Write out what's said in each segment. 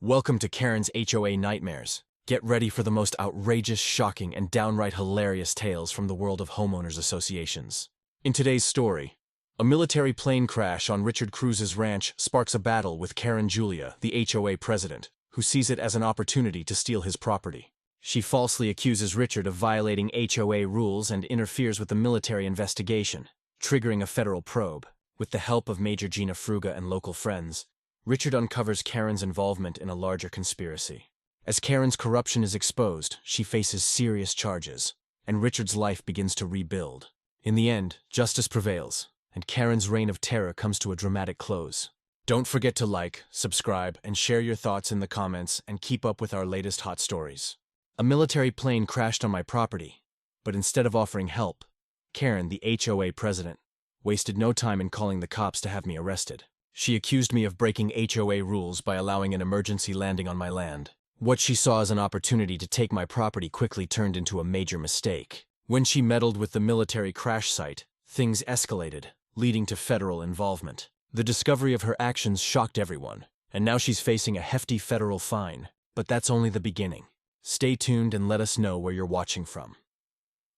Welcome to Karen's HOA Nightmares. Get ready for the most outrageous, shocking, and downright hilarious tales from the world of homeowners associations. In today's story, a military plane crash on Richard Cruz's ranch sparks a battle with Karen Julia, the HOA president, who sees it as an opportunity to steal his property. She falsely accuses Richard of violating HOA rules and interferes with the military investigation, triggering a federal probe. With the help of Major Gina Fruga and local friends, Richard uncovers Karen's involvement in a larger conspiracy. As Karen's corruption is exposed, she faces serious charges, and Richard's life begins to rebuild. In the end, justice prevails, and Karen's reign of terror comes to a dramatic close. Don't forget to like, subscribe, and share your thoughts in the comments and keep up with our latest hot stories. A military plane crashed on my property, but instead of offering help, Karen, the HOA president, wasted no time in calling the cops to have me arrested. She accused me of breaking HOA rules by allowing an emergency landing on my land. What she saw as an opportunity to take my property quickly turned into a major mistake. When she meddled with the military crash site, things escalated, leading to federal involvement. The discovery of her actions shocked everyone, and now she's facing a hefty federal fine. But that's only the beginning. Stay tuned and let us know where you're watching from.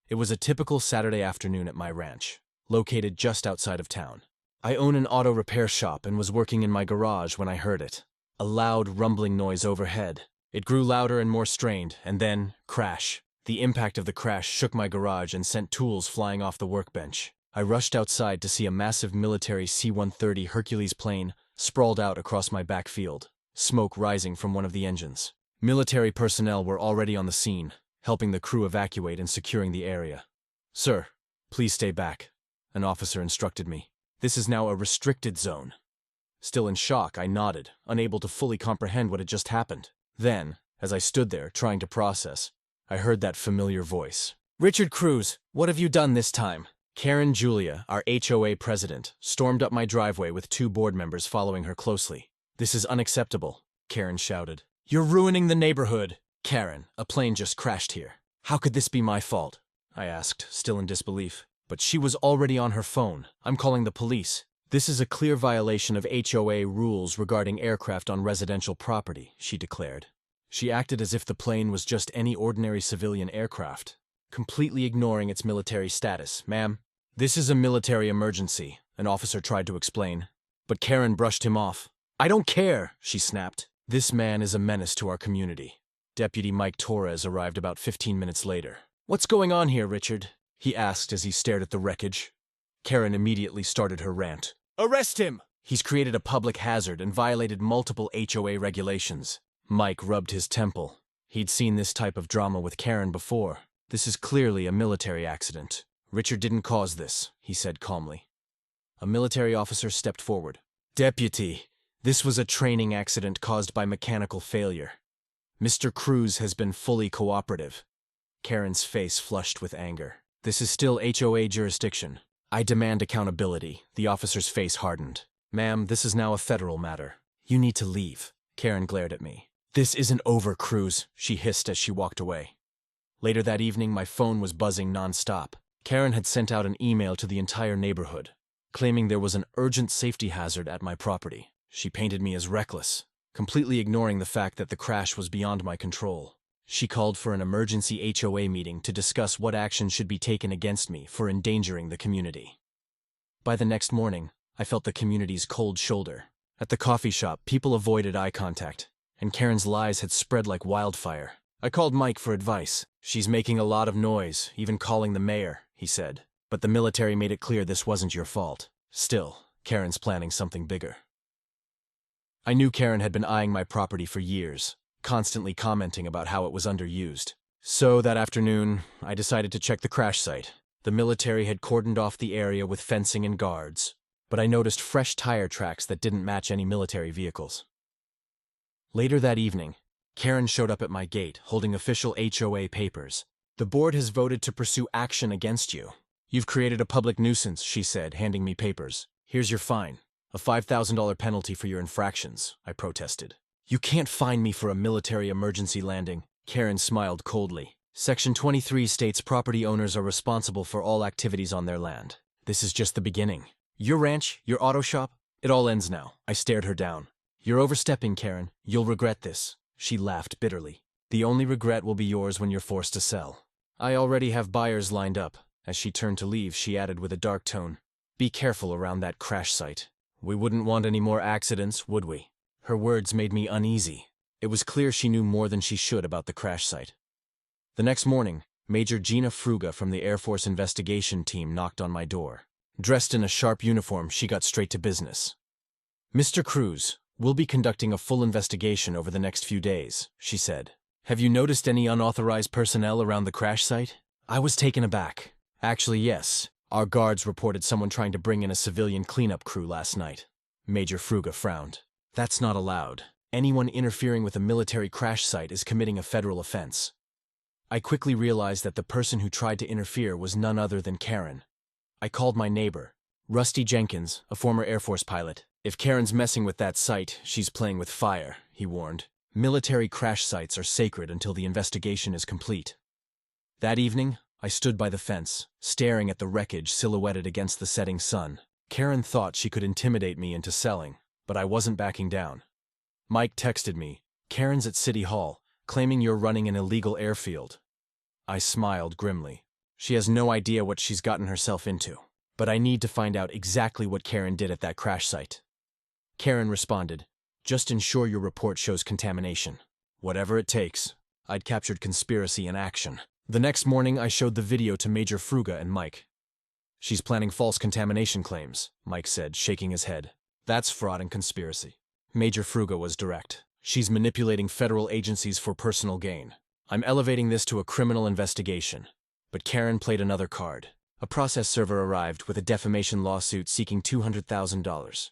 It was a typical Saturday afternoon at my ranch, located just outside of town. I own an auto repair shop and was working in my garage when I heard it. A loud, rumbling noise overhead. It grew louder and more strained, and then, crash. The impact of the crash shook my garage and sent tools flying off the workbench. I rushed outside to see a massive military C-130 Hercules plane sprawled out across my back field, smoke rising from one of the engines. Military personnel were already on the scene, helping the crew evacuate and securing the area. "Sir, please stay back," an officer instructed me. "This is now a restricted zone." Still in shock, I nodded, unable to fully comprehend what had just happened. Then, as I stood there, trying to process, I heard that familiar voice. "Richard Cruz, what have you done this time?" Karen Julia, our HOA president, stormed up my driveway with two board members following her closely. "This is unacceptable," Karen shouted. "You're ruining the neighborhood." "Karen, a plane just crashed here. How could this be my fault?" I asked, still in disbelief. But she was already on her phone. "I'm calling the police. This is a clear violation of HOA rules regarding aircraft on residential property," she declared. She acted as if the plane was just any ordinary civilian aircraft, completely ignoring its military status. "Ma'am, this is a military emergency," an officer tried to explain. But Karen brushed him off. "I don't care," she snapped. "This man is a menace to our community." Deputy Mike Torres arrived about 15 minutes later. "What's going on here, Richard?" he asked as he stared at the wreckage. Karen immediately started her rant. "Arrest him! He's created a public hazard and violated multiple HOA regulations." Mike rubbed his temple. He'd seen this type of drama with Karen before. "This is clearly a military accident. Richard didn't cause this," he said calmly. A military officer stepped forward. "Deputy, this was a training accident caused by mechanical failure. Mr. Cruz has been fully cooperative." Karen's face flushed with anger. "This is still HOA jurisdiction. I demand accountability." The officer's face hardened. "Ma'am, this is now a federal matter. You need to leave." Karen glared at me. "This isn't over, Cruz," she hissed as she walked away. Later that evening, my phone was buzzing nonstop. Karen had sent out an email to the entire neighborhood, claiming there was an urgent safety hazard at my property. She painted me as reckless, completely ignoring the fact that the crash was beyond my control. She called for an emergency HOA meeting to discuss what action should be taken against me for endangering the community. By the next morning, I felt the community's cold shoulder. At the coffee shop, people avoided eye contact, and Karen's lies had spread like wildfire. I called Mike for advice. "She's making a lot of noise, even calling the mayor," he said. "But the military made it clear this wasn't your fault." Still, Karen's planning something bigger. I knew Karen had been eyeing my property for years, constantly commenting about how it was underused. So that afternoon, I decided to check the crash site. The military had cordoned off the area with fencing and guards, but I noticed fresh tire tracks that didn't match any military vehicles. Later that evening, Karen showed up at my gate holding official HOA papers. "The board has voted to pursue action against you. You've created a public nuisance," she said, handing me papers. "Here's your fine, a $5,000 penalty for your infractions," I protested. "You can't fine me for a military emergency landing." Karen smiled coldly. "Section 23 states property owners are responsible for all activities on their land. This is just the beginning. Your ranch, your auto shop, it all ends now." I stared her down. You're overstepping, Karen. You'll regret this. She laughed bitterly. The only regret will be yours when you're forced to sell. I already have buyers lined up. As she turned to leave, she added with a dark tone, be careful around that crash site. We wouldn't want any more accidents, would we? Her words made me uneasy. It was clear she knew more than she should about the crash site. The next morning, Major Gina Fruga from the Air Force investigation team knocked on my door. Dressed in a sharp uniform, she got straight to business. Mr. Cruz, we'll be conducting a full investigation over the next few days, she said. Have you noticed any unauthorized personnel around the crash site? I was taken aback. Actually, yes. Our guards reported someone trying to bring in a civilian cleanup crew last night. Major Fruga frowned. That's not allowed. Anyone interfering with a military crash site is committing a federal offense. I quickly realized that the person who tried to interfere was none other than Karen. I called my neighbor, Rusty Jenkins, a former Air Force pilot. If Karen's messing with that site, she's playing with fire, he warned. Military crash sites are sacred until the investigation is complete. That evening, I stood by the fence, staring at the wreckage silhouetted against the setting sun. Karen thought she could intimidate me into selling, but I wasn't backing down. Mike texted me, Karen's at City Hall, claiming you're running an illegal airfield. I smiled grimly. She has no idea what she's gotten herself into. But I need to find out exactly what Karen did at that crash site. Karen responded, just ensure your report shows contamination. Whatever it takes. I'd captured conspiracy in action. The next morning, I showed the video to Major Fruga and Mike. She's planning false contamination claims, Mike said, shaking his head. That's fraud and conspiracy. Major Fruga was direct. She's manipulating federal agencies for personal gain. I'm elevating this to a criminal investigation. But Karen played another card. A process server arrived with a defamation lawsuit seeking $200,000.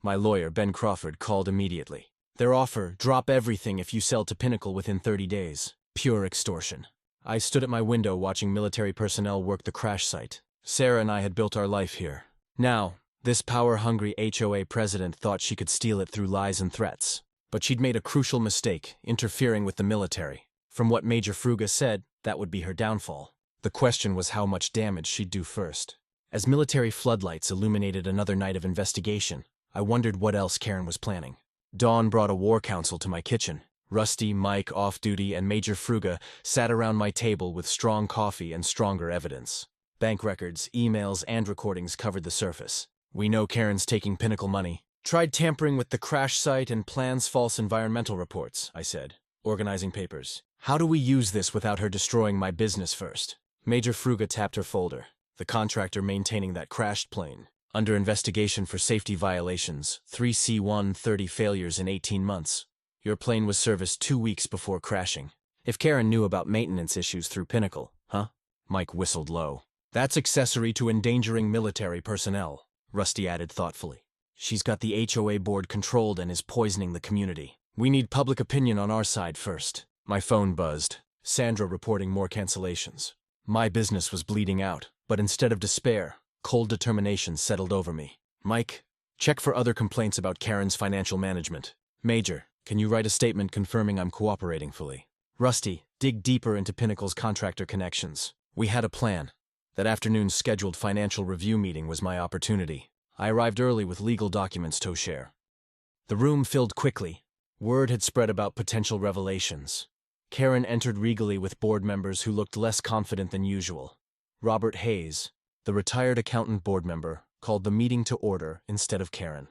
My lawyer, Ben Crawford, called immediately. Their offer, drop everything if you sell to Pinnacle within 30 days. Pure extortion. I stood at my window watching military personnel work the crash site. Sarah and I had built our life here. Now, this power-hungry HOA president thought she could steal it through lies and threats. But she'd made a crucial mistake, interfering with the military. From what Major Fruga said, that would be her downfall. The question was how much damage she'd do first. As military floodlights illuminated another night of investigation, I wondered what else Karen was planning. Dawn brought a war council to my kitchen. Rusty, Mike, off-duty, and Major Fruga sat around my table with strong coffee and stronger evidence. Bank records, emails, and recordings covered the surface. We know Karen's taking Pinnacle money. Tried tampering with the crash site and plans false environmental reports, I said, organizing papers. How do we use this without her destroying my business first? Major Fruga tapped her folder. The contractor maintaining that crashed plane. Under investigation for safety violations, 3C-130 failures in 18 months. Your plane was serviced 2 weeks before crashing. If Karen knew about maintenance issues through Pinnacle, huh? Mike whistled low. That's accessory to endangering military personnel, Rusty added thoughtfully. She's got the HOA board controlled and is poisoning the community. We need public opinion on our side first. My phone buzzed. Sandra reporting more cancellations. My business was bleeding out, but instead of despair, cold determination settled over me. Mike, check for other complaints about Karen's financial management. Major, can you write a statement confirming I'm cooperating fully? Rusty, dig deeper into Pinnacle's contractor connections. We had a plan. That afternoon's scheduled financial review meeting was my opportunity. I arrived early with legal documents to share. The room filled quickly. Word had spread about potential revelations. Karen entered regally with board members who looked less confident than usual. Robert Hayes, the retired accountant board member, called the meeting to order instead of Karen.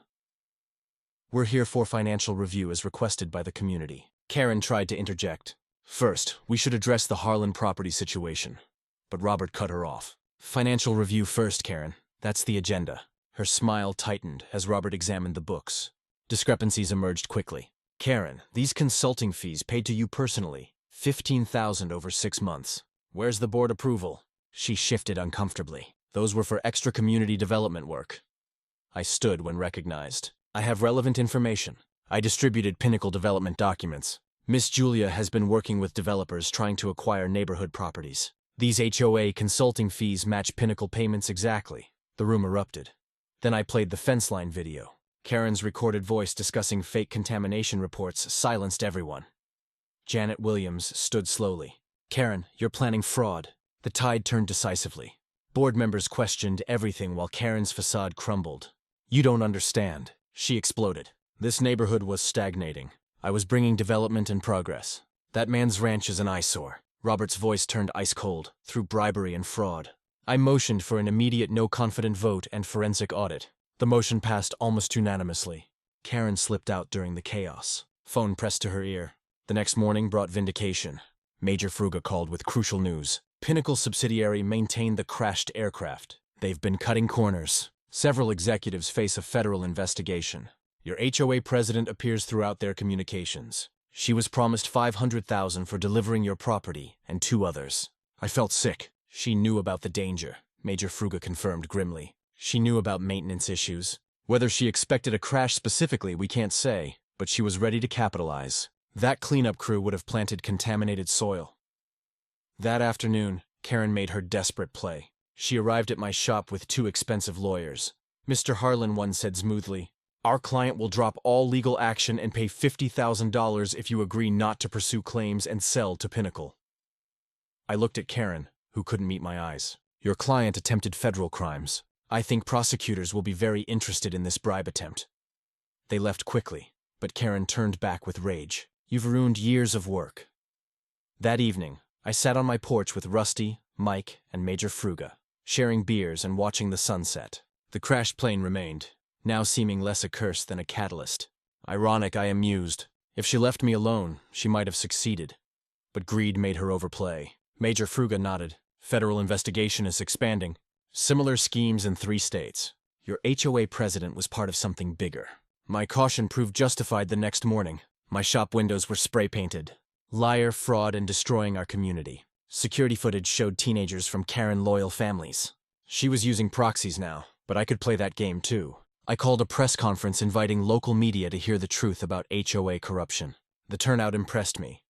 We're here for financial review as requested by the community. Karen tried to interject. First, we should address the Harlan property situation. But Robert cut her off. Financial review first, Karen. That's the agenda. Her smile tightened as Robert examined the books. Discrepancies emerged quickly. Karen, these consulting fees paid to you personally, $15,000 over 6 months. Where's the board approval? She shifted uncomfortably. Those were for extra community development work. I stood when recognized. I have relevant information. I distributed Pinnacle development documents. Miss Julia has been working with developers trying to acquire neighborhood properties. These HOA consulting fees match Pinnacle payments exactly. The room erupted. Then I played the fence line video. Karen's recorded voice discussing fake contamination reports silenced everyone. Janet Williams stood slowly. Karen, you're planning fraud. The tide turned decisively. Board members questioned everything while Karen's facade crumbled. You don't understand, she exploded. This neighborhood was stagnating. I was bringing development and progress. That man's ranch is an eyesore. Robert's voice turned ice cold, through bribery and fraud. I motioned for an immediate no-confident vote and forensic audit. The motion passed almost unanimously. Karen slipped out during the chaos. Phone pressed to her ear. The next morning brought vindication. Major Fruga called with crucial news. Pinnacle subsidiary maintained the crashed aircraft. They've been cutting corners. Several executives face a federal investigation. Your HOA president appears throughout their communications. She was promised $500,000 for delivering your property, and 2 others. I felt sick. She knew about the danger, Major Fruga confirmed grimly. She knew about maintenance issues. Whether she expected a crash specifically, we can't say, but she was ready to capitalize. That cleanup crew would have planted contaminated soil. That afternoon, Karen made her desperate play. She arrived at my shop with 2 expensive lawyers. Mr. Harlan once said smoothly, "Our client will drop all legal action and pay $50,000 if you agree not to pursue claims and sell to Pinnacle." I looked at Karen, who couldn't meet my eyes. "Your client attempted federal crimes. I think prosecutors will be very interested in this bribe attempt." They left quickly, but Karen turned back with rage. "You've ruined years of work." That evening, I sat on my porch with Rusty, Mike, and Major Fruga, sharing beers and watching the sunset. The crashed plane remained, now seeming less a curse than a catalyst. Ironic, I amused. If she left me alone, she might have succeeded. But greed made her overplay. Major Fruga nodded. "Federal investigation is expanding. Similar schemes in 3 states. Your HOA president was part of something bigger." My caution proved justified the next morning. My shop windows were spray-painted. "Liar, fraud, and destroying our community." Security footage showed teenagers from Karen-loyal families. She was using proxies now, but I could play that game too. I called a press conference inviting local media to hear the truth about HOA corruption. The turnout impressed me.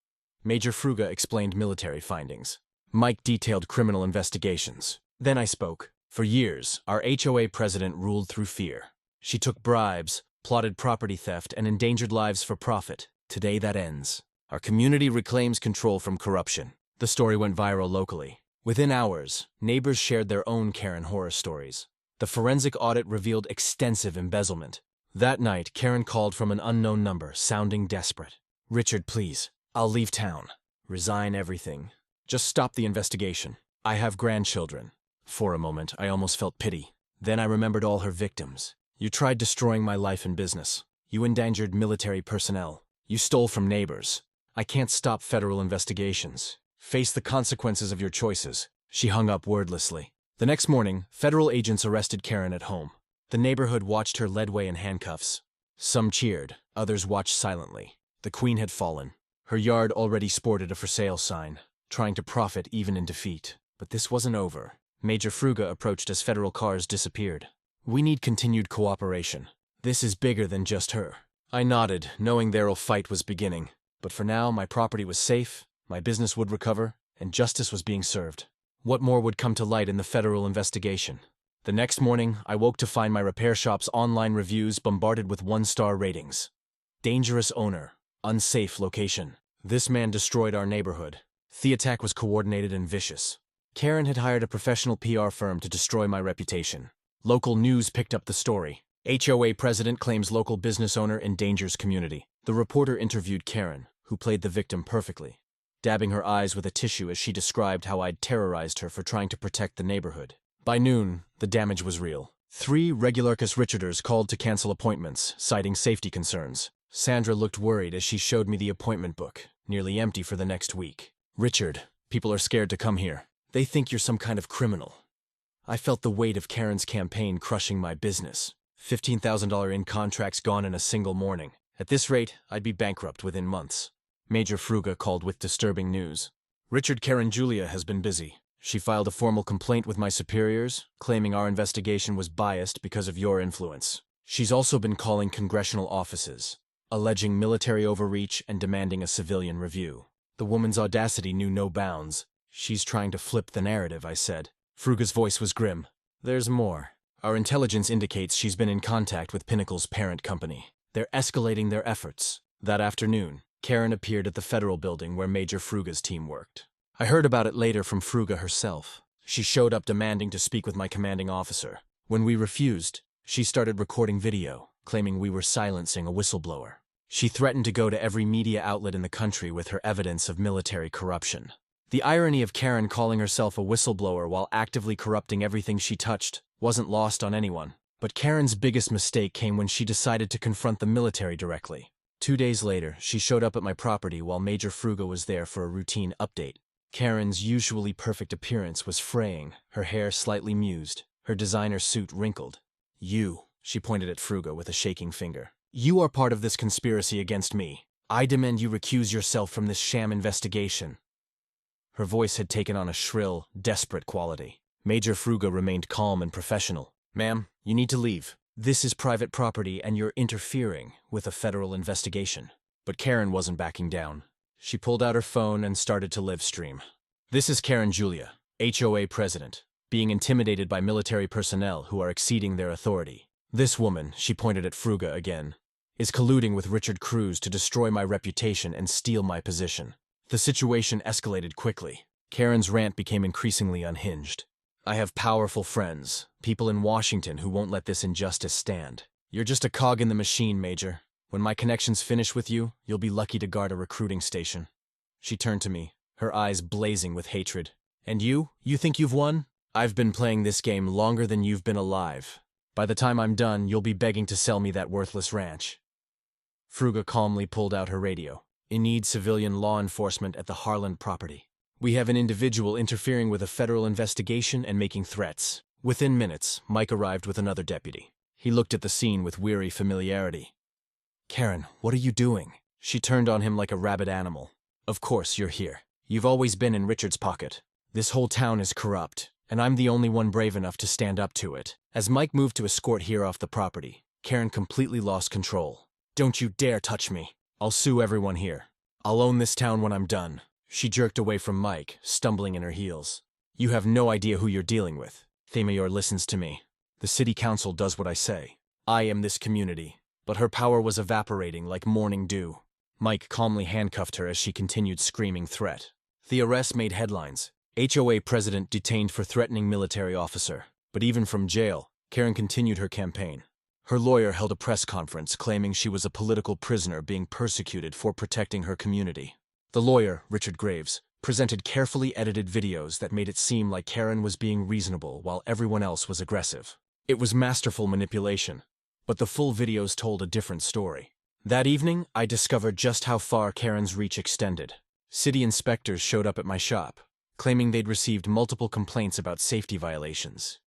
Major Fruga explained military findings. Mike detailed criminal investigations. Then I spoke. "For years, our HOA president ruled through fear. She took bribes, plotted property theft, and endangered lives for profit. Today that ends. Our community reclaims control from corruption." The story went viral locally. Within hours, neighbors shared their own Karen horror stories. The forensic audit revealed extensive embezzlement. That night, Karen called from an unknown number, sounding desperate. "Richard, please. I'll leave town. Resign everything. Just stop the investigation. I have grandchildren." For a moment, I almost felt pity. Then I remembered all her victims. "You tried destroying my life and business. You endangered military personnel. You stole from neighbors. I can't stop federal investigations. Face the consequences of your choices." She hung up wordlessly. The next morning, federal agents arrested Karen at home. The neighborhood watched her led away in handcuffs. Some cheered, others watched silently. The queen had fallen. Her yard already sported a for sale sign, trying to profit even in defeat. But this wasn't over. Major Fruga approached as federal cars disappeared. "We need continued cooperation. This is bigger than just her." I nodded, knowing their fight was beginning. But for now, my property was safe, my business would recover, and justice was being served. What more would come to light in the federal investigation? The next morning, I woke to find my repair shop's online reviews bombarded with 1-star ratings. "Dangerous owner. Unsafe location. This man destroyed our neighborhood. The attack was coordinated and vicious. Karen had hired a professional PR firm to destroy my reputation. Local news picked up the story. HOA president claims local business owner endangers community." The reporter interviewed Karen, who played the victim perfectly, dabbing her eyes with a tissue as she described how I'd terrorized her for trying to protect the neighborhood. By noon, the damage was real. 3 Regularchus Richarders called to cancel appointments, citing safety concerns. Sandra looked worried as she showed me the appointment book, nearly empty for the next week. "Richard, people are scared to come here. They think you're some kind of criminal." I felt the weight of Karen's campaign crushing my business. $15,000 in contracts gone in a single morning. At this rate, I'd be bankrupt within months. Major Fruga called with disturbing news. "Richard, Karen Julia has been busy. She filed a formal complaint with my superiors, claiming our investigation was biased because of your influence. She's also been calling congressional offices, alleging military overreach and demanding a civilian review." The woman's audacity knew no bounds. "She's trying to flip the narrative," I said. Fruga's voice was grim. "There's more. Our intelligence indicates she's been in contact with Pinnacle's parent company. They're escalating their efforts." That afternoon, Karen appeared at the federal building where Major Fruga's team worked. I heard about it later from Fruga herself. She showed up demanding to speak with my commanding officer. When we refused, she started recording video. claiming we were silencing a whistleblower. She threatened to go to every media outlet in the country with her evidence of military corruption. The irony of Karen calling herself a whistleblower while actively corrupting everything she touched wasn't lost on anyone. But Karen's biggest mistake came when she decided to confront the military directly. 2 days later, she showed up at my property while Major Fruga was there for a routine update. Karen's usually perfect appearance was fraying, her hair slightly mused, her designer suit wrinkled. "You," she pointed at Fruga with a shaking finger. "You are part of this conspiracy against me. I demand you recuse yourself from this sham investigation." Her voice had taken on a shrill, desperate quality. Major Fruga remained calm and professional. "Ma'am, you need to leave. This is private property and you're interfering with a federal investigation." But Karen wasn't backing down. She pulled out her phone and started to live stream. "This is Karen Julia, HOA president, being intimidated by military personnel who are exceeding their authority. This woman," she pointed at Fruga again, "is colluding with Richard Cruz to destroy my reputation and steal my position." The situation escalated quickly. Karen's rant became increasingly unhinged. "I have powerful friends, people in Washington who won't let this injustice stand. You're just a cog in the machine, Major. When my connections finish with you, you'll be lucky to guard a recruiting station." She turned to me, her eyes blazing with hatred. "And you? You think you've won? I've been playing this game longer than you've been alive. By the time I'm done, you'll be begging to sell me that worthless ranch." Fruga calmly pulled out her radio. "I need civilian law enforcement at the Harland property. We have an individual interfering with a federal investigation and making threats." Within minutes, Mike arrived with another deputy. He looked at the scene with weary familiarity. "Karen, what are you doing?" She turned on him like a rabid animal. "Of course you're here. You've always been in Richard's pocket. This whole town is corrupt, and I'm the only one brave enough to stand up to it." As Mike moved to escort her off the property, Karen completely lost control. "Don't you dare touch me. I'll sue everyone here. I'll own this town when I'm done." She jerked away from Mike, stumbling in her heels. "You have no idea who you're dealing with. Themayor listens to me. The city council does what I say. I am this community." But her power was evaporating like morning dew. Mike calmly handcuffed her as she continued screaming threat. The arrest made headlines. HOA president detained for threatening military officer. But even from jail, Karen continued her campaign. Her lawyer held a press conference claiming she was a political prisoner being persecuted for protecting her community. The lawyer, Richard Graves, presented carefully edited videos that made it seem like Karen was being reasonable while everyone else was aggressive. It was masterful manipulation, but the full videos told a different story. That evening, I discovered just how far Karen's reach extended. City inspectors showed up at my shop, claiming they'd received multiple complaints about safety violations.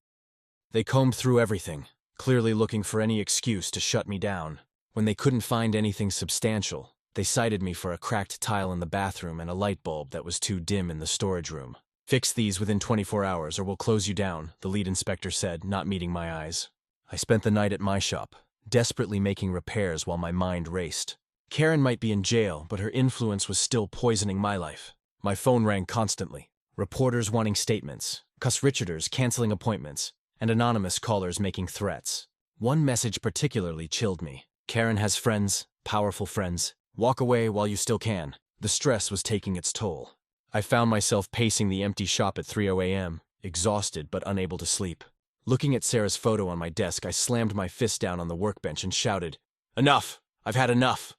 They combed through everything, clearly looking for any excuse to shut me down. When they couldn't find anything substantial, they cited me for a cracked tile in the bathroom and a light bulb that was too dim in the storage room. "Fix these within 24 hours or we'll close you down," the lead inspector said, not meeting my eyes. I spent the night at my shop, desperately making repairs while my mind raced. Karen might be in jail, but her influence was still poisoning my life. My phone rang constantly. Reporters wanting statements, cuss Richarders canceling appointments, and anonymous callers making threats. One message particularly chilled me. "Karen has friends, powerful friends. Walk away while you still can." The stress was taking its toll. I found myself pacing the empty shop at 3 a.m., exhausted but unable to sleep. Looking at Sarah's photo on my desk, I slammed my fist down on the workbench and shouted, "Enough! I've had enough!"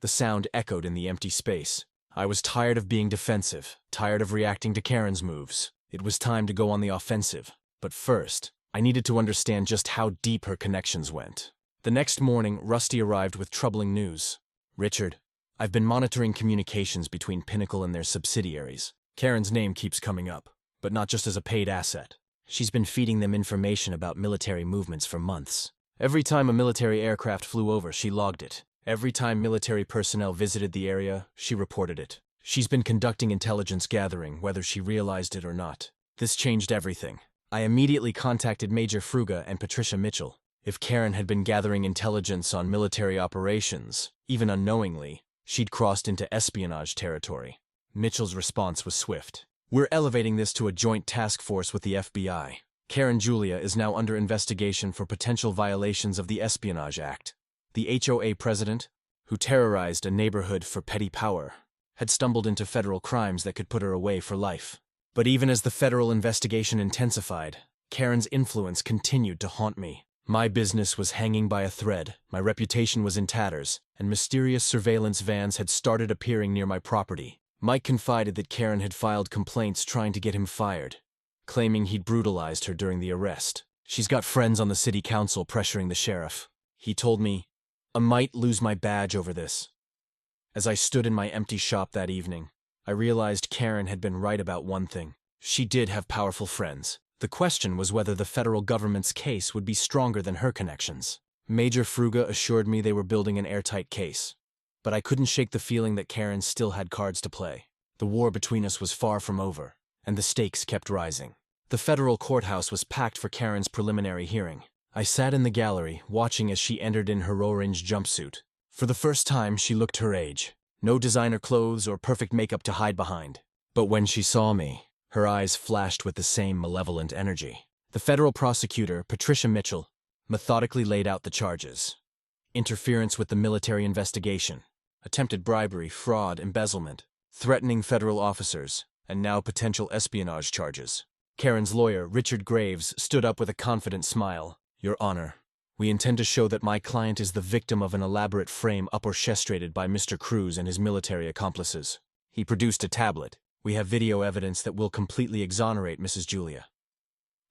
The sound echoed in the empty space. I was tired of being defensive, tired of reacting to Karen's moves. It was time to go on the offensive. But first, I needed to understand just how deep her connections went. The next morning, Rusty arrived with troubling news. "Richard, I've been monitoring communications between Pinnacle and their subsidiaries. Karen's name keeps coming up, but not just as a paid asset. She's been feeding them information about military movements for months. Every time a military aircraft flew over, she logged it. Every time military personnel visited the area, she reported it. She's been conducting intelligence gathering, whether she realized it or not. This changed everything. I immediately contacted Major Fruga and Patricia Mitchell. If Karen had been gathering intelligence on military operations, even unknowingly, she'd crossed into espionage territory. Mitchell's response was swift. "We're elevating this to a joint task force with the FBI. Karen Julia is now under investigation for potential violations of the Espionage Act." The HOA president, who terrorized a neighborhood for petty power, had stumbled into federal crimes that could put her away for life. But even as the federal investigation intensified, Karen's influence continued to haunt me. My business was hanging by a thread, my reputation was in tatters, and mysterious surveillance vans had started appearing near my property. Mike confided that Karen had filed complaints trying to get him fired, claiming he'd brutalized her during the arrest. She's got friends on the city council pressuring the sheriff. He told me, I might lose my badge over this. As I stood in my empty shop that evening, I realized Karen had been right about one thing. She did have powerful friends. The question was whether the federal government's case would be stronger than her connections. Major Fruga assured me they were building an airtight case, but I couldn't shake the feeling that Karen still had cards to play. The war between us was far from over, and the stakes kept rising. The federal courthouse was packed for Karen's preliminary hearing. I sat in the gallery, watching as she entered in her orange jumpsuit. For the first time, she looked her age. No designer clothes or perfect makeup to hide behind. But when she saw me, her eyes flashed with the same malevolent energy. The federal prosecutor, Patricia Mitchell, methodically laid out the charges. Interference with the military investigation, attempted bribery, fraud, embezzlement, threatening federal officers, and now potential espionage charges. Karen's lawyer, Richard Graves, stood up with a confident smile. Your Honor, we intend to show that my client is the victim of an elaborate frame orchestrated by Mr. Cruz and his military accomplices. He produced a tablet. We have video evidence that will completely exonerate Mrs. Julia.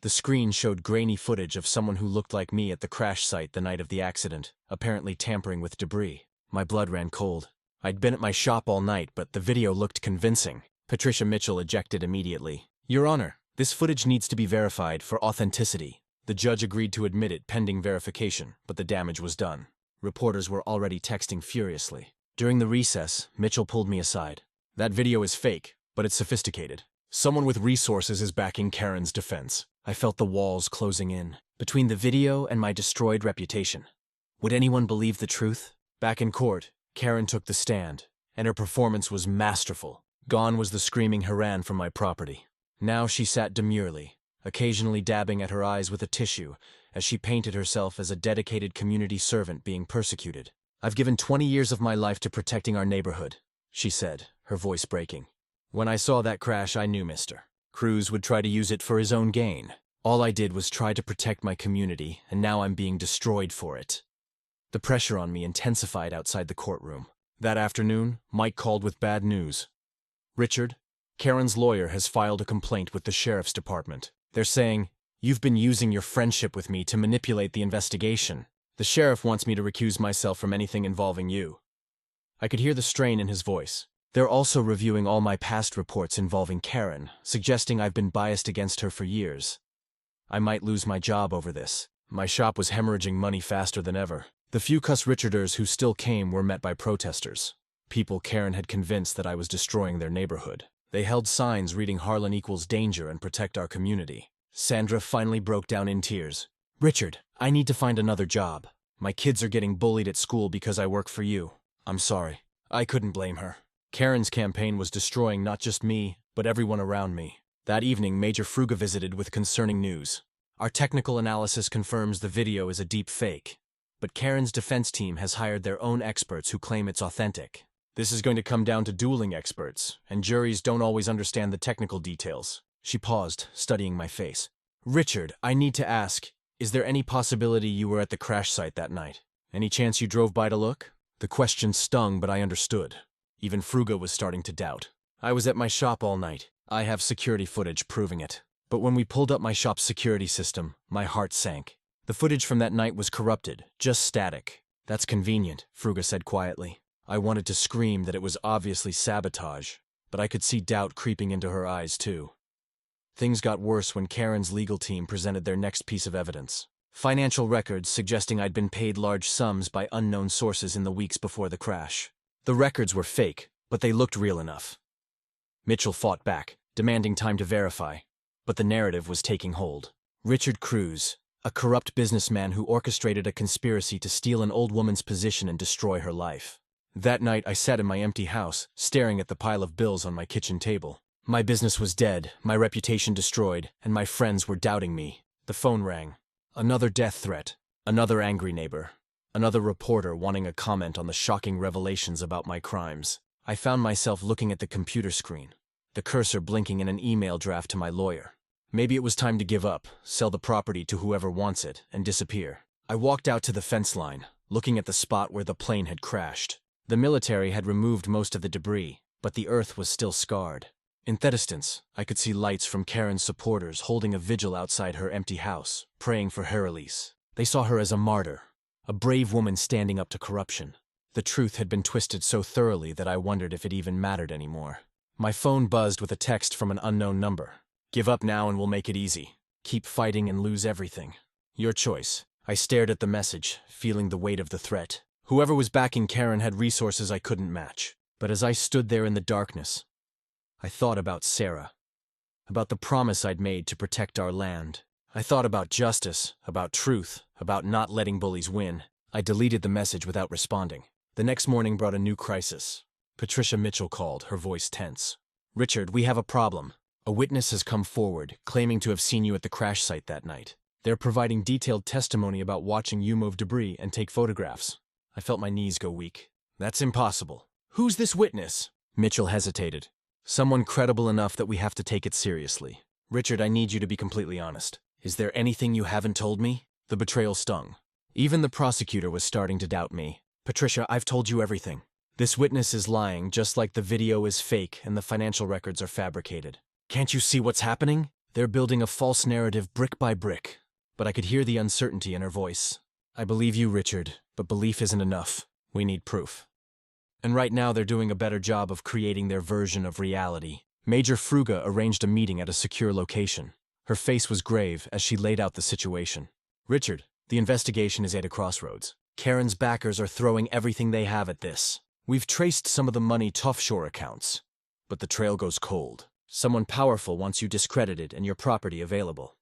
The screen showed grainy footage of someone who looked like me at the crash site the night of the accident, apparently tampering with debris. My blood ran cold. I'd been at my shop all night, but the video looked convincing. Patricia Mitchell ejected immediately. Your Honor, this footage needs to be verified for authenticity. The judge agreed to admit it pending verification, but the damage was done. Reporters were already texting furiously. During the recess, Mitchell pulled me aside. That video is fake, but it's sophisticated. Someone with resources is backing Karen's defense. I felt the walls closing in, between the video and my destroyed reputation. Would anyone believe the truth? Back in court, Karen took the stand, and her performance was masterful. Gone was the screaming harangue from my property. Now she sat demurely, occasionally dabbing at her eyes with a tissue as she painted herself as a dedicated community servant being persecuted. I've given 20 years of my life to protecting our neighborhood, she said, her voice breaking. When I saw that crash, I knew Mr. Cruz would try to use it for his own gain. All I did was try to protect my community, and now I'm being destroyed for it. The pressure on me intensified outside the courtroom. That afternoon, Mike called with bad news. Richard, Karen's lawyer has filed a complaint with the sheriff's department. They're saying, you've been using your friendship with me to manipulate the investigation. The sheriff wants me to recuse myself from anything involving you. I could hear the strain in his voice. They're also reviewing all my past reports involving Karen, suggesting I've been biased against her for years. I might lose my job over this. My shop was hemorrhaging money faster than ever. The few cuss Richarders who still came were met by protesters. People Karen had convinced that I was destroying their neighborhood. They held signs reading Harlan equals danger and protect our community. Sandra finally broke down in tears. Richard, I need to find another job. My kids are getting bullied at school because I work for you. I'm sorry. I couldn't blame her. Karen's campaign was destroying not just me, but everyone around me. That evening, Major Fruga visited with concerning news. Our technical analysis confirms the video is a deep fake, but Karen's defense team has hired their own experts who claim it's authentic. This is going to come down to dueling experts, and juries don't always understand the technical details. She paused, studying my face. Richard, I need to ask, is there any possibility you were at the crash site that night? Any chance you drove by to look? The question stung, but I understood. Even Fruga was starting to doubt. I was at my shop all night. I have security footage proving it. But when we pulled up my shop's security system, my heart sank. The footage from that night was corrupted, just static. That's convenient, Fruga said quietly. I wanted to scream that it was obviously sabotage, but I could see doubt creeping into her eyes too. Things got worse when Karen's legal team presented their next piece of evidence. Financial records suggesting I'd been paid large sums by unknown sources in the weeks before the crash. The records were fake, but they looked real enough. Mitchell fought back, demanding time to verify, but the narrative was taking hold. Richard Cruz, a corrupt businessman who orchestrated a conspiracy to steal an old woman's position and destroy her life. That night I sat in my empty house, staring at the pile of bills on my kitchen table. My business was dead, my reputation destroyed, and my friends were doubting me. The phone rang. Another death threat, another angry neighbor, another reporter wanting a comment on the shocking revelations about my crimes. I found myself looking at the computer screen, the cursor blinking in an email draft to my lawyer. Maybe it was time to give up, sell the property to whoever wants it, and disappear. I walked out to the fence line, looking at the spot where the plane had crashed. The military had removed most of the debris, but the earth was still scarred. In that distance, I could see lights from Karen's supporters holding a vigil outside her empty house, praying for her release. They saw her as a martyr, a brave woman standing up to corruption. The truth had been twisted so thoroughly that I wondered if it even mattered anymore. My phone buzzed with a text from an unknown number. "Give up now and we'll make it easy. Keep fighting and lose everything. Your choice." I stared at the message, feeling the weight of the threat. Whoever was backing Karen had resources I couldn't match. But as I stood there in the darkness, I thought about Sarah, about the promise I'd made to protect our land. I thought about justice, about truth, about not letting bullies win. I deleted the message without responding. The next morning brought a new crisis. Patricia Mitchell called, her voice tense. "Richard, we have a problem. A witness has come forward, claiming to have seen you at the crash site that night. They're providing detailed testimony about watching you move debris and take photographs." I felt my knees go weak. "That's impossible." "Who's this witness?" Mitchell hesitated. "Someone credible enough that we have to take it seriously." "Richard, I need you to be completely honest. Is there anything you haven't told me?" The betrayal stung. Even the prosecutor was starting to doubt me. "Patricia, I've told you everything. This witness is lying, just like the video is fake and the financial records are fabricated. Can't you see what's happening? They're building a false narrative brick by brick." But I could hear the uncertainty in her voice. "I believe you, Richard, but belief isn't enough. We need proof. And right now they're doing a better job of creating their version of reality." Major Fruga arranged a meeting at a secure location. Her face was grave as she laid out the situation. "Richard, the investigation is at a crossroads. Karen's backers are throwing everything they have at this. We've traced some of the money to offshore accounts, but the trail goes cold. Someone powerful wants you discredited and your property available."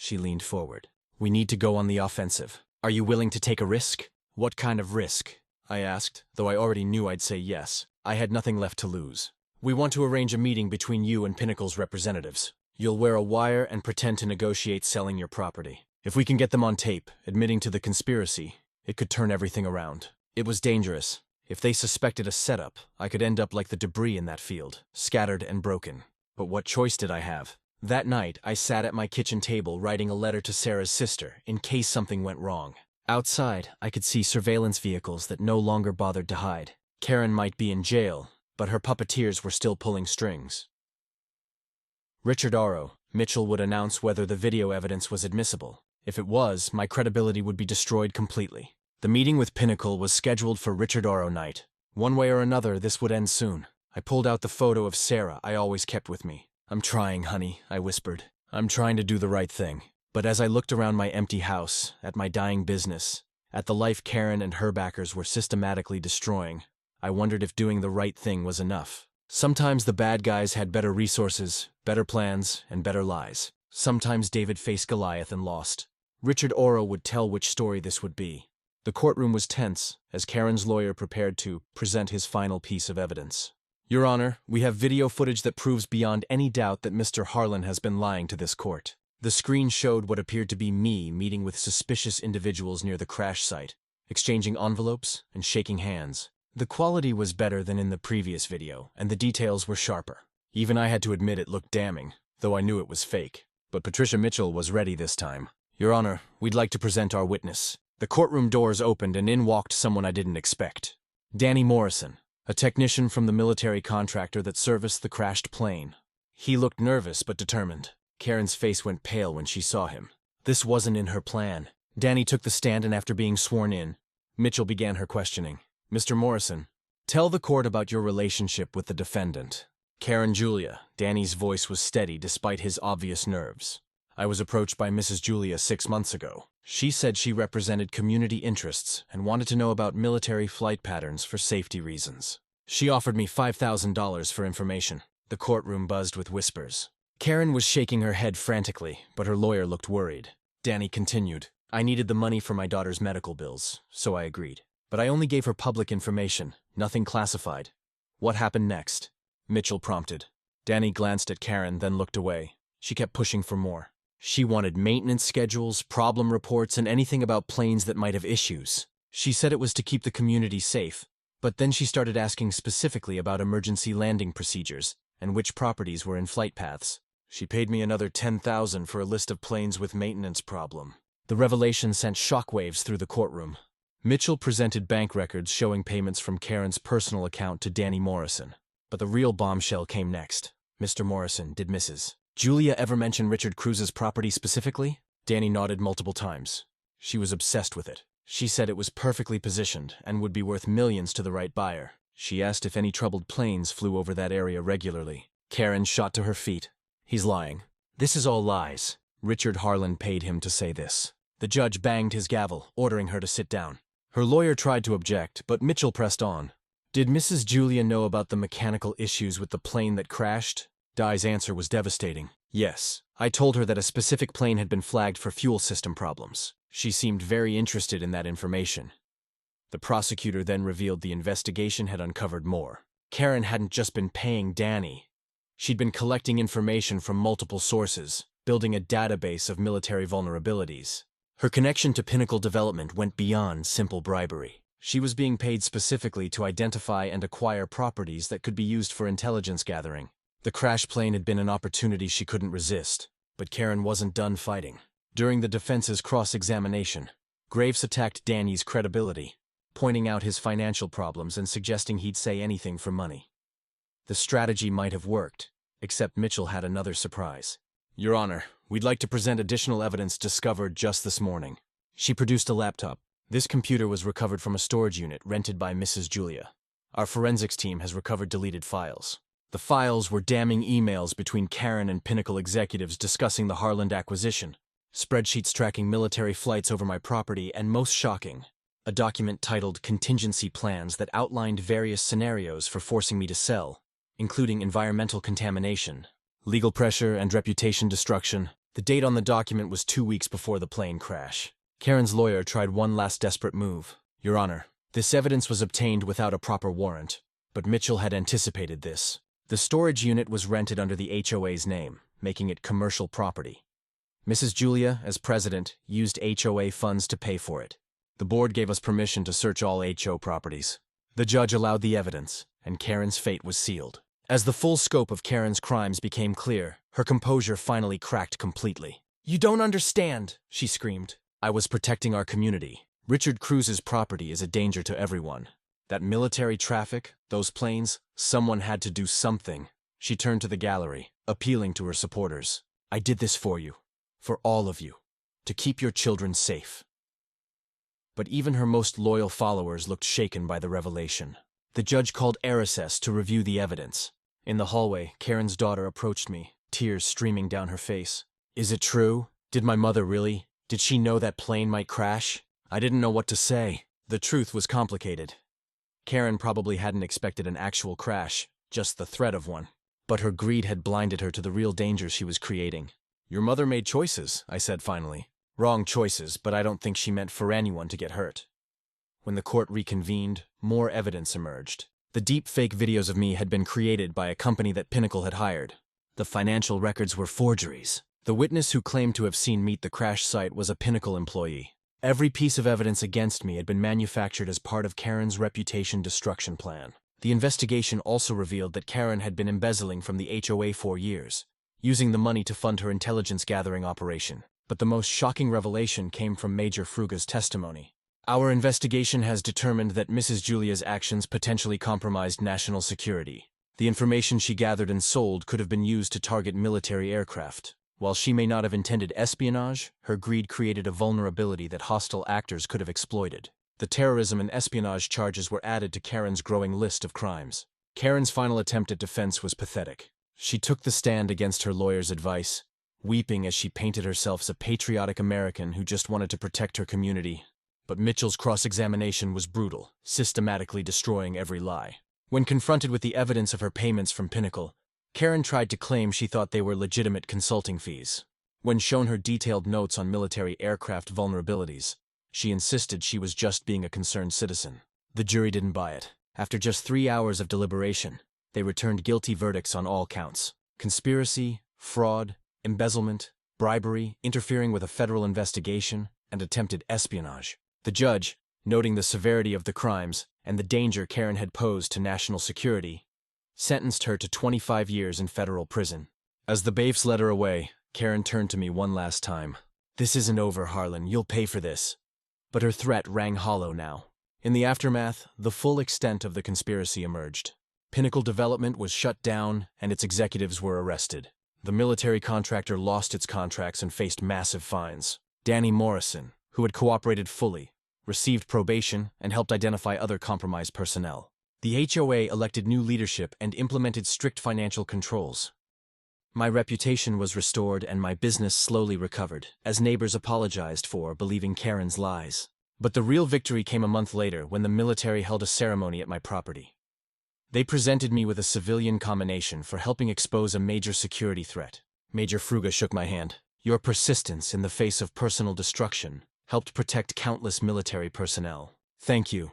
She leaned forward. "We need to go on the offensive. Are you willing to take a risk?" "What kind of risk?" I asked, though I already knew I'd say yes. I had nothing left to lose. "We want to arrange a meeting between you and Pinnacle's representatives. You'll wear a wire and pretend to negotiate selling your property. If we can get them on tape, admitting to the conspiracy, it could turn everything around." It was dangerous. If they suspected a setup, I could end up like the debris in that field, scattered and broken. But what choice did I have? That night, I sat at my kitchen table writing a letter to Sarah's sister in case something went wrong. Outside, I could see surveillance vehicles that no longer bothered to hide. Karen might be in jail, but her puppeteers were still pulling strings. Richard Oro, Mitchell would announce whether the video evidence was admissible. If it was, my credibility would be destroyed completely. The meeting with Pinnacle was scheduled for Richard Oro night. One way or another, this would end soon. I pulled out the photo of Sarah I always kept with me. "I'm trying, honey," I whispered. "I'm trying to do the right thing." But as I looked around my empty house, at my dying business, at the life Karen and her backers were systematically destroying, I wondered if doing the right thing was enough. Sometimes the bad guys had better resources, better plans, and better lies. Sometimes David faced Goliath and lost. Richard Oro would tell which story this would be. The courtroom was tense as Karen's lawyer prepared to present his final piece of evidence. "Your Honor, we have video footage that proves beyond any doubt that Mr. Harlan has been lying to this court." The screen showed what appeared to be me meeting with suspicious individuals near the crash site, exchanging envelopes and shaking hands. The quality was better than in the previous video, and the details were sharper. Even I had to admit it looked damning, though I knew it was fake. But Patricia Mitchell was ready this time. "Your Honor, we'd like to present our witness." The courtroom doors opened and in walked someone I didn't expect. Danny Morrison, a technician from the military contractor that serviced the crashed plane. He looked nervous but determined. Karen's face went pale when she saw him. This wasn't in her plan. Danny took the stand and after being sworn in, Mitchell began her questioning. "Mr. Morrison, tell the court about your relationship with the defendant." "Karen Julia." Danny's voice was steady despite his obvious nerves. "I was approached by Mrs. Julia 6 months ago. She said she represented community interests and wanted to know about military flight patterns for safety reasons. She offered me $5,000 for information." The courtroom buzzed with whispers. Karen was shaking her head frantically, but her lawyer looked worried. Danny continued. "I needed the money for my daughter's medical bills, so I agreed. But I only gave her public information, nothing classified." "What happened next?" Mitchell prompted. Danny glanced at Karen, then looked away. She kept pushing for more. She wanted maintenance schedules, problem reports, and anything about planes that might have issues. She said it was to keep the community safe, but then she started asking specifically about emergency landing procedures and which properties were in flight paths. "She paid me another $10,000 for a list of planes with maintenance problem." The revelation sent shockwaves through the courtroom. Mitchell presented bank records showing payments from Karen's personal account to Danny Morrison. But the real bombshell came next. Mr. Morrison, did Mrs. Julia ever mention Richard Cruz's property specifically? Danny nodded multiple times. She was obsessed with it. She said it was perfectly positioned and would be worth millions to the right buyer. She asked if any troubled planes flew over that area regularly. Karen shot to her feet. He's lying. This is all lies. Richard Harlan paid him to say this. The judge banged his gavel, ordering her to sit down. Her lawyer tried to object, but Mitchell pressed on. Did Mrs. Julia know about the mechanical issues with the plane that crashed? Di's answer was devastating. Yes. I told her that a specific plane had been flagged for fuel system problems. She seemed very interested in that information. The prosecutor then revealed the investigation had uncovered more. Karen hadn't just been paying Danny. She'd been collecting information from multiple sources, building a database of military vulnerabilities. Her connection to Pinnacle Development went beyond simple bribery. She was being paid specifically to identify and acquire properties that could be used for intelligence gathering. The crash plane had been an opportunity she couldn't resist, but Karen wasn't done fighting. During the defense's cross-examination, Graves attacked Danny's credibility, pointing out his financial problems and suggesting he'd say anything for money. The strategy might have worked, except Mitchell had another surprise. Your Honor, we'd like to present additional evidence discovered just this morning. She produced a laptop. This computer was recovered from a storage unit rented by Mrs. Julia. Our forensics team has recovered deleted files. The files were damning emails between Karen and Pinnacle executives discussing the Harland acquisition, spreadsheets tracking military flights over my property, and most shocking, a document titled Contingency Plans that outlined various scenarios for forcing me to sell, including environmental contamination, legal pressure, and reputation destruction. The date on the document was 2 weeks before the plane crash. Karen's lawyer tried one last desperate move. Your Honor, this evidence was obtained without a proper warrant, but Mitchell had anticipated this. The storage unit was rented under the HOA's name, making it commercial property. Mrs. Julia, as president, used HOA funds to pay for it. The board gave us permission to search all HO properties. The judge allowed the evidence, and Karen's fate was sealed. As the full scope of Karen's crimes became clear, her composure finally cracked completely. You don't understand, she screamed. I was protecting our community. Richard Cruz's property is a danger to everyone. That military traffic, those planes, someone had to do something. She turned to the gallery, appealing to her supporters. I did this for you, for all of you, to keep your children safe. But even her most loyal followers looked shaken by the revelation. The judge called RSS to review the evidence. In the hallway, Karen's daughter approached me, tears streaming down her face. Is it true? Did my mother really? Did she know that plane might crash? I didn't know what to say. The truth was complicated. Karen probably hadn't expected an actual crash, just the threat of one. But her greed had blinded her to the real danger she was creating. Your mother made choices, I said finally. Wrong choices, but I don't think she meant for anyone to get hurt. When the court reconvened, more evidence emerged. The deep fake videos of me had been created by a company that Pinnacle had hired. The financial records were forgeries. The witness who claimed to have seen me at the crash site was a Pinnacle employee. Every piece of evidence against me had been manufactured as part of Karen's reputation destruction plan. The investigation also revealed that Karen had been embezzling from the HOA for years, using the money to fund her intelligence gathering operation. But the most shocking revelation came from Major Fruga's testimony. Our investigation has determined that Mrs. Julia's actions potentially compromised national security. The information she gathered and sold could have been used to target military aircraft. While she may not have intended espionage, her greed created a vulnerability that hostile actors could have exploited. The terrorism and espionage charges were added to Karen's growing list of crimes. Karen's final attempt at defense was pathetic. She took the stand against her lawyer's advice, weeping as she painted herself as a patriotic American who just wanted to protect her community. But Mitchell's cross-examination was brutal, systematically destroying every lie. When confronted with the evidence of her payments from Pinnacle, Karen tried to claim she thought they were legitimate consulting fees. When shown her detailed notes on military aircraft vulnerabilities, she insisted she was just being a concerned citizen. The jury didn't buy it. After just 3 hours of deliberation, they returned guilty verdicts on all counts: conspiracy, fraud, embezzlement, bribery, interfering with a federal investigation, and attempted espionage. The judge, noting the severity of the crimes and the danger Karen had posed to national security, sentenced her to 25 years in federal prison. As the bailiffs led her away, Karen turned to me one last time. "This isn't over, Harlan. You'll pay for this." But her threat rang hollow now. In the aftermath, the full extent of the conspiracy emerged. Pinnacle Development was shut down, and its executives were arrested. The military contractor lost its contracts and faced massive fines. Danny Morrison, who had cooperated fully, received probation and helped identify other compromised personnel. The HOA elected new leadership and implemented strict financial controls. My reputation was restored and my business slowly recovered, as neighbors apologized for believing Karen's lies. But the real victory came a month later when the military held a ceremony at my property. They presented me with a civilian commendation for helping expose a major security threat. Major Fruga shook my hand. "Your persistence in the face of personal destruction helped protect countless military personnel. Thank you."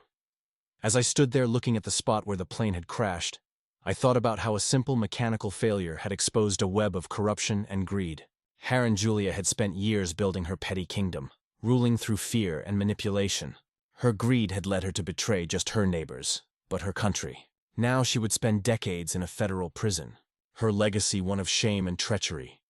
As I stood there looking at the spot where the plane had crashed, I thought about how a simple mechanical failure had exposed a web of corruption and greed. Karen Julia had spent years building her petty kingdom, ruling through fear and manipulation. Her greed had led her to betray just her neighbors, but her country. Now she would spend decades in a federal prison, her legacy one of shame and treachery.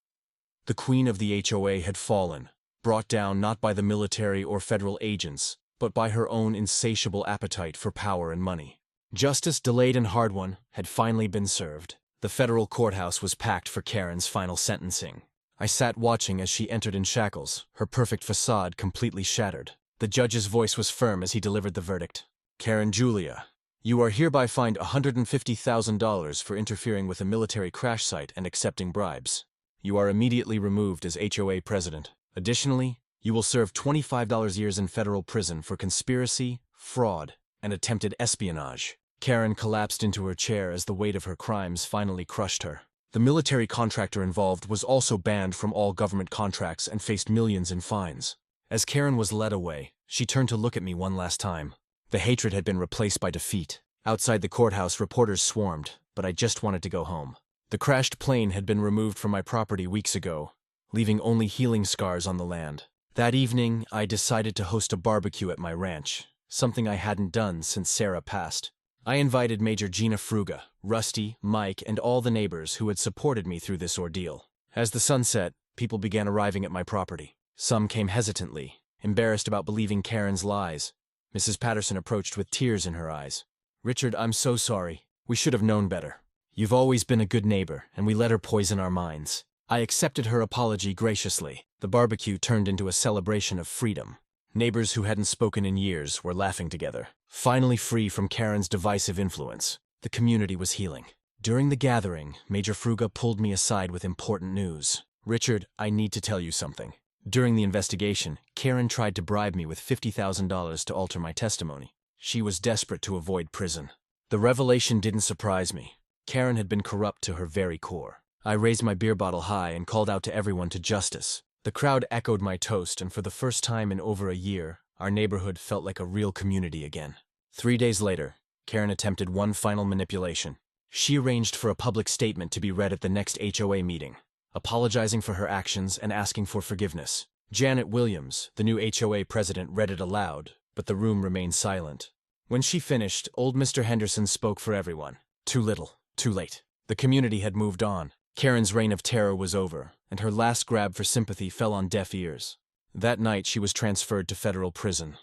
The queen of the HOA had fallen, brought down not by the military or federal agents, but by her own insatiable appetite for power and money. Justice, delayed and hard won, had finally been served. The federal courthouse was packed for Karen's final sentencing. I sat watching as she entered in shackles, her perfect facade completely shattered. The judge's voice was firm as he delivered the verdict. "Karen Julia, you are hereby fined $150,000 for interfering with a military crash site and accepting bribes. You are immediately removed as HOA president. Additionally, you will serve $25 years in federal prison for conspiracy, fraud, and attempted espionage." Karen collapsed into her chair as the weight of her crimes finally crushed her. The military contractor involved was also banned from all government contracts and faced millions in fines. As Karen was led away, she turned to look at me one last time. The hatred had been replaced by defeat. Outside the courthouse, reporters swarmed, but I just wanted to go home. The crashed plane had been removed from my property weeks ago, leaving only healing scars on the land. That evening, I decided to host a barbecue at my ranch, something I hadn't done since Sarah passed. I invited Major Gina Fruga, Rusty, Mike, and all the neighbors who had supported me through this ordeal. As the sun set, people began arriving at my property. Some came hesitantly, embarrassed about believing Karen's lies. Mrs. Patterson approached with tears in her eyes. "Richard, I'm so sorry. We should have known better. You've always been a good neighbor, and we let her poison our minds." I accepted her apology graciously. The barbecue turned into a celebration of freedom. Neighbors who hadn't spoken in years were laughing together. Finally free from Karen's divisive influence, the community was healing. During the gathering, Major Fruga pulled me aside with important news. "Richard, I need to tell you something. During the investigation, Karen tried to bribe me with $50,000 to alter my testimony. She was desperate to avoid prison." The revelation didn't surprise me. Karen had been corrupt to her very core. I raised my beer bottle high and called out to everyone to justice. The crowd echoed my toast, and for the first time in over a year, our neighborhood felt like a real community again. 3 days later, Karen attempted one final manipulation. She arranged for a public statement to be read at the next HOA meeting, apologizing for her actions and asking for forgiveness. Janet Williams, the new HOA president, read it aloud, but the room remained silent. When she finished, old Mr. Henderson spoke for everyone. Too little, too late. The community had moved on. Karen's reign of terror was over, and her last grab for sympathy fell on deaf ears. That night, she was transferred to federal prison.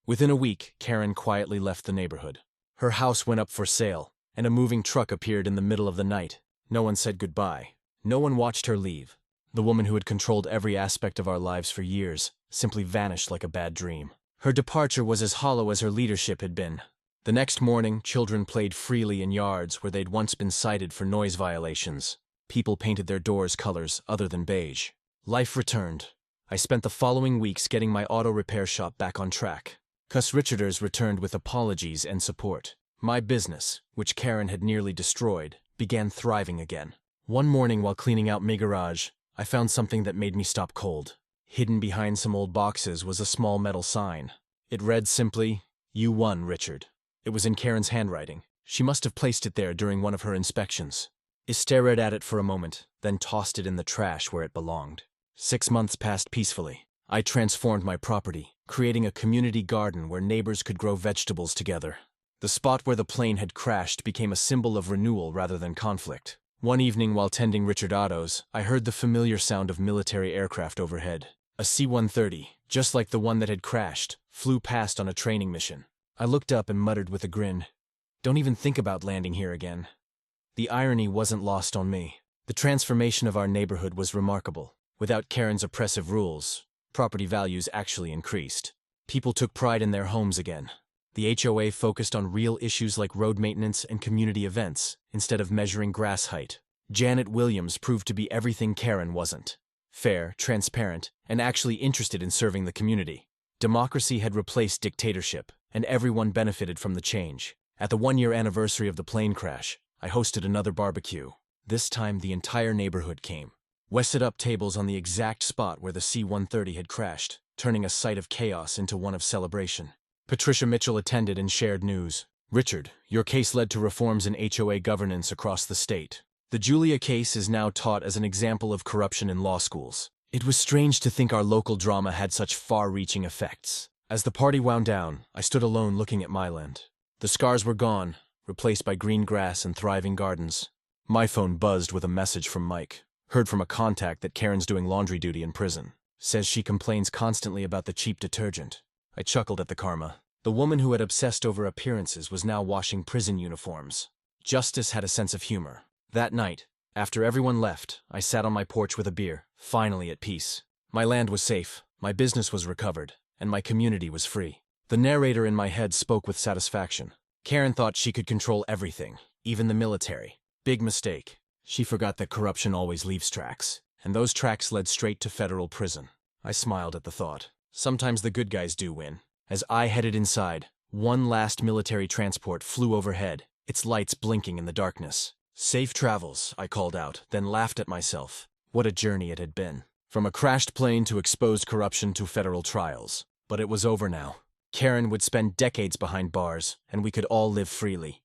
Within a week, Karen quietly left the neighborhood. Her house went up for sale, and a moving truck appeared in the middle of the night. No one said goodbye. No one watched her leave. The woman who had controlled every aspect of our lives for years simply vanished like a bad dream. Her departure was as hollow as her leadership had been. The next morning, children played freely in yards where they'd once been cited for noise violations. People painted their doors colors other than beige. Life returned. I spent the following weeks getting my auto repair shop back on track. Cuss Richarders returned with apologies and support. My business, which Karen had nearly destroyed, began thriving again. One morning while cleaning out my garage, I found something that made me stop cold. Hidden behind some old boxes was a small metal sign. It read simply, "You won, Richard." It was in Karen's handwriting. She must have placed it there during one of her inspections. I stared at it for a moment, then tossed it in the trash where it belonged. 6 months passed peacefully. I transformed my property, creating a community garden where neighbors could grow vegetables together. The spot where the plane had crashed became a symbol of renewal rather than conflict. One evening while tending Richard Otto's, I heard the familiar sound of military aircraft overhead. A C-130, just like the one that had crashed, flew past on a training mission. I looked up and muttered with a grin, "Don't even think about landing here again." The irony wasn't lost on me. The transformation of our neighborhood was remarkable. Without Karen's oppressive rules, property values actually increased. People took pride in their homes again. The HOA focused on real issues like road maintenance and community events, instead of measuring grass height. Janet Williams proved to be everything Karen wasn't: fair, transparent, and actually interested in serving the community. Democracy had replaced dictatorship, and everyone benefited from the change. At the one-year anniversary of the plane crash, I hosted another barbecue. This time, the entire neighborhood came. We set up tables on the exact spot where the C-130 had crashed, turning a sight of chaos into one of celebration. Patricia Mitchell attended and shared news. "Richard, your case led to reforms in HOA governance across the state. The Julia case is now taught as an example of corruption in law schools." It was strange to think our local drama had such far-reaching effects. As the party wound down, I stood alone looking at my land. The scars were gone, replaced by green grass and thriving gardens. My phone buzzed with a message from Mike. "Heard from a contact that Karen's doing laundry duty in prison. Says she complains constantly about the cheap detergent." I chuckled at the karma. The woman who had obsessed over appearances was now washing prison uniforms. Justice had a sense of humor. That night, after everyone left, I sat on my porch with a beer, finally at peace. My land was safe, my business was recovered, and my community was free. The narrator in my head spoke with satisfaction. Karen thought she could control everything, even the military. Big mistake. She forgot that corruption always leaves tracks, and those tracks led straight to federal prison. I smiled at the thought. Sometimes the good guys do win. As I headed inside, one last military transport flew overhead, its lights blinking in the darkness. "Safe travels," I called out, then laughed at myself. What a journey it had been. From a crashed plane to exposed corruption to federal trials. But it was over now. Karen would spend decades behind bars, and we could all live freely.